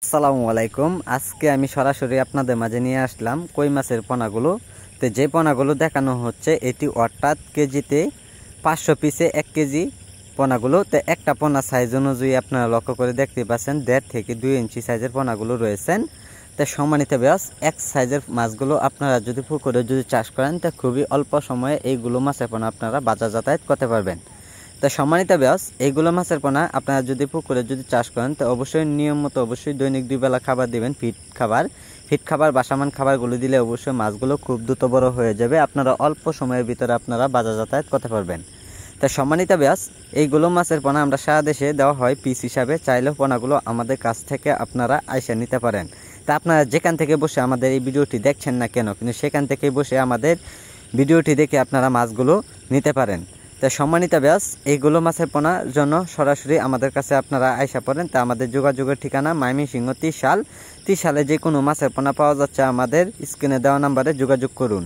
আসসালামু আলাইকুম। আজকে আমি সরাসরি আপনাদের মাঝে নিয়ে আসলাম কই মাছের পোনাগুলো। তো যে পোনাগুলো দেখানো হচ্ছে এটি অর্থাৎ কেজিতে 500 পিসে 1 কেজি পোনাগুলো। তো একটা পোনা সাইজ অনুযায়ী আপনারা লক্ষ্য করে দেখতে পাচ্ছেন 1.5 থেকে 2 ইঞ্চি সাইজের পোনাগুলো রয়েছেন। তো সম্মানিত ব্যাস এক সাইজের মাছগুলো আপনারা যদি পুকুরে চাষ করেন তো খুবই অল্প সময়ে এইগুলো মাছের পোনা আপনারা বাজার যাতায়াত করতে পারবেন। তো সম্মানিত ব্যাস এইগুলো মাছের পোনা আপনারা যদি পুকুরে চাষ করেন তো অবশ্যই নিয়ম মতো অবশ্যই দৈনিক 2 বেলা খাবার দিবেন। ফিট খাবার বা সামান খাবারগুলো দিলে অবশ্যই মাছগুলো খুব দ্রুত বড় হয়ে যাবে, আপনারা অল্প সময়ের ভিতরে আপনারা বাজার যাতায়াত করতে পারবেন। তো সম্মানিত ব্যাস এইগুলো মাছের পোনা আমরা সারা দেশে দেওয়া হয় পিস হিসাবে, চাইলেও পোনাগুলো আমাদের কাছ থেকে আপনারা আইসা নিতে পারেন। তা আপনারা যেখান থেকে বসে আমাদের এই ভিডিওটি দেখছেন না কেন, কিন্তু সেখান থেকে বসে আমাদের ভিডিওটি দেখে আপনারা মাছগুলো নিতে পারেন। তো সম্মানিত ব্যাস এইগুলো মাছের পোনার জন্য সরাসরি আমাদের কাছে আপনারা আইসা পড়েন। তা আমাদের যোগাযোগের ঠিকানা ময়মনসিংহ 30 সালে যে কোনো মাছের পোনা পাওয়া যাচ্ছে আমাদের স্ক্রিনে দেওয়া নাম্বারে যোগাযোগ করুন।